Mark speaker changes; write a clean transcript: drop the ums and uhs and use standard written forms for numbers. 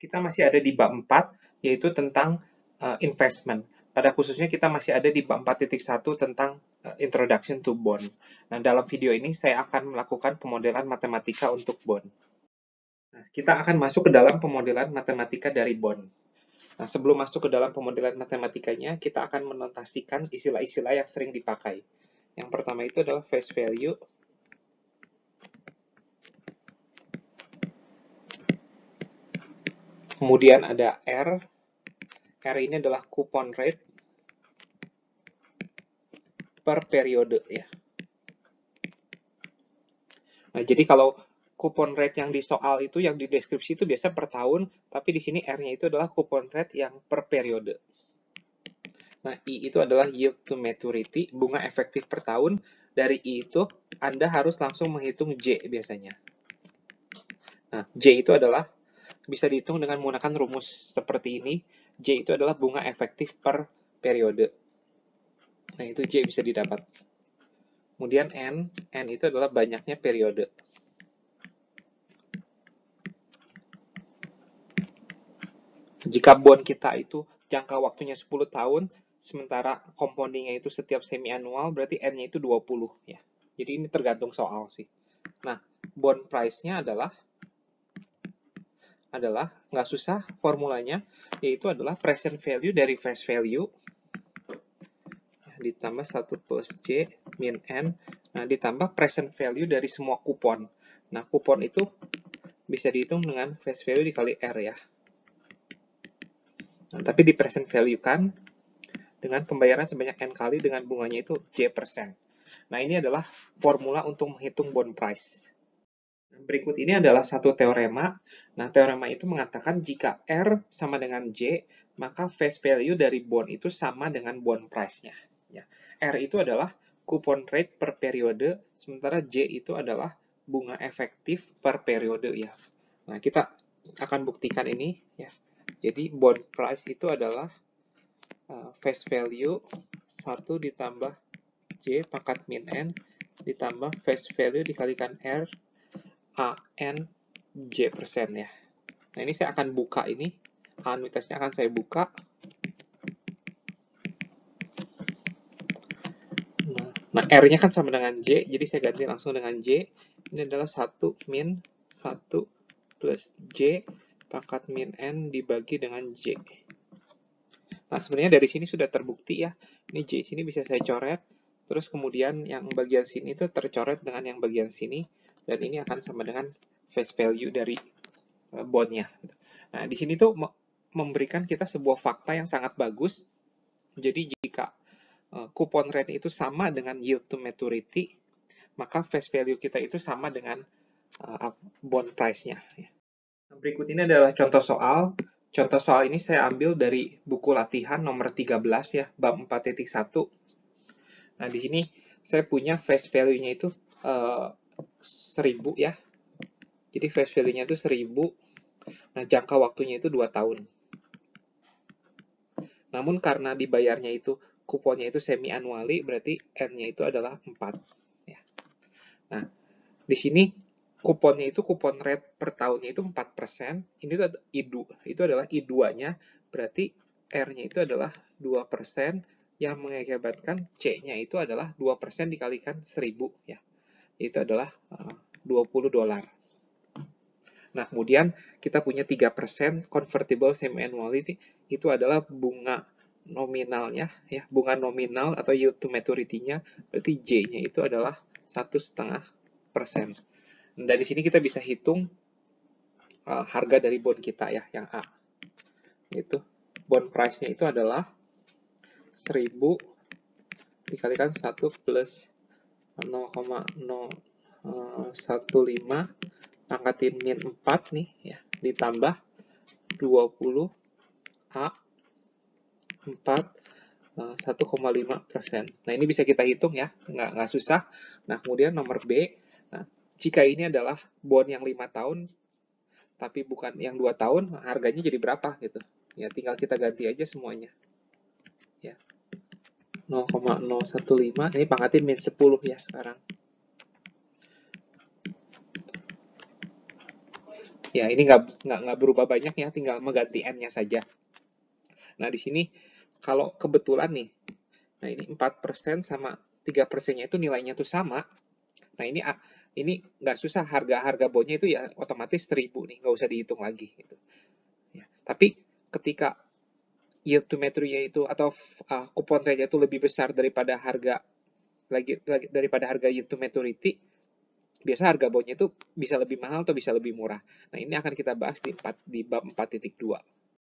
Speaker 1: kita masih ada di bab 4, yaitu tentang investment. Pada khususnya kita masih ada di bab 4.1 tentang introduction to bond. Nah, dalam video ini saya akan melakukan pemodelan matematika untuk bond. Nah, kita akan masuk ke dalam pemodelan matematika dari bond. Nah, sebelum masuk ke dalam pemodelan matematikanya, kita akan menotasikan istilah-istilah yang sering dipakai. Yang pertama itu adalah face value. Kemudian ada R. R ini adalah coupon rate per periode ya. Nah, jadi kalau coupon rate yang di soal itu, yang di deskripsi itu biasa per tahun, tapi di sini R-nya itu adalah coupon rate yang per periode. Nah, I itu adalah yield to maturity, bunga efektif per tahun. Dari I itu, Anda harus langsung menghitung J biasanya. Nah, J itu adalah bisa dihitung dengan menggunakan rumus seperti ini. J itu adalah bunga efektif per periode. Nah, itu J bisa didapat. Kemudian N itu adalah banyaknya periode. Jika bond kita itu jangka waktunya 10 tahun, sementara compoundingnya itu setiap semi-annual, berarti N-nya itu 20 ya. Jadi ini tergantung soal sih. Nah, bond price-nya adalah nggak susah formulanya, yaitu adalah present value dari face value ditambah 1 plus J min N, nah ditambah present value dari semua kupon. Nah, kupon itu bisa dihitung dengan face value dikali R ya. Nah, tapi di present value kan dengan pembayaran sebanyak N kali dengan bunganya itu J%. Nah, ini adalah formula untuk menghitung bond price. Berikut ini adalah satu teorema. Nah, teorema itu mengatakan jika R sama dengan J, maka face value dari bond itu sama dengan bond price-nya. Ya. R itu adalah coupon rate per periode, sementara J itu adalah bunga efektif per periode ya. Nah, kita akan buktikan ini ya. Jadi bond price itu adalah face value 1 ditambah J pangkat min N ditambah face value dikalikan R AN J% ya. Nah, ini saya akan buka ini. Anuitasnya akan saya buka. Nah, R-nya kan sama dengan J, jadi saya ganti langsung dengan J. Ini adalah 1 min 1 plus J pangkat min N dibagi dengan J. Nah, sebenarnya dari sini sudah terbukti ya. Ini J sini bisa saya coret. Terus kemudian yang bagian sini itu tercoret dengan yang bagian sini. Dan ini akan sama dengan face value dari bondnya. Nah, di sini tuh memberikan kita sebuah fakta yang sangat bagus. Jadi jika coupon rate itu sama dengan yield to maturity, maka face value kita itu sama dengan bond price-nya. Berikut ini adalah contoh soal. Contoh soal ini saya ambil dari buku latihan nomor 13 ya, bab 4.1. Nah, di sini saya punya face value-nya itu 1000 ya. Jadi face value-nya itu 1000. Nah, jangka waktunya itu 2 tahun. Namun karena dibayarnya itu kuponnya itu semi annually, berarti N-nya itu adalah 4. Ya. Nah, di sini kuponnya itu kupon rate per tahunnya itu 4%. Ini tuh itu adalah I2-nya, berarti R-nya itu adalah 2% yang mengakibatkan C-nya itu adalah 2% dikalikan 1000 ya. Itu adalah $20. Nah, kemudian kita punya 3% convertible semi-annually, itu adalah bunga nominalnya, ya, bunga nominal atau yield to maturity-nya, berarti J-nya itu adalah 1,5%. Nah, dari sini kita bisa hitung harga dari bond kita ya, yang A. Itu bond price-nya itu adalah 1000 dikalikan 1 plus 0,015 angkatin min 4 nih ya, ditambah 20 A 4 1,5%. Nah, ini bisa kita hitung ya, nggak susah. Nah, kemudian nomor B, nah, jika ini adalah bond yang 5 tahun, tapi bukan yang 2 tahun, harganya jadi berapa gitu. Ya, tinggal kita ganti aja semuanya. Ya. 0,015, ini pangkatin min 10 ya sekarang. Ya, ini nggak berubah banyak ya, tinggal mengganti N-nya saja. Nah, di sini kalau kebetulan nih, nah ini 4% sama 3%-nya itu nilainya tuh sama. Nah, ini nggak susah, harga bondnya itu ya otomatis 1000 nih, nggak usah dihitung lagi. Gitu. Ya. Tapi ketika yield to maturity itu atau kupon rate itu lebih besar daripada harga daripada harga yield to maturity, biasa harga bondnya itu bisa lebih mahal atau bisa lebih murah. Nah, ini akan kita bahas di bab 4.2.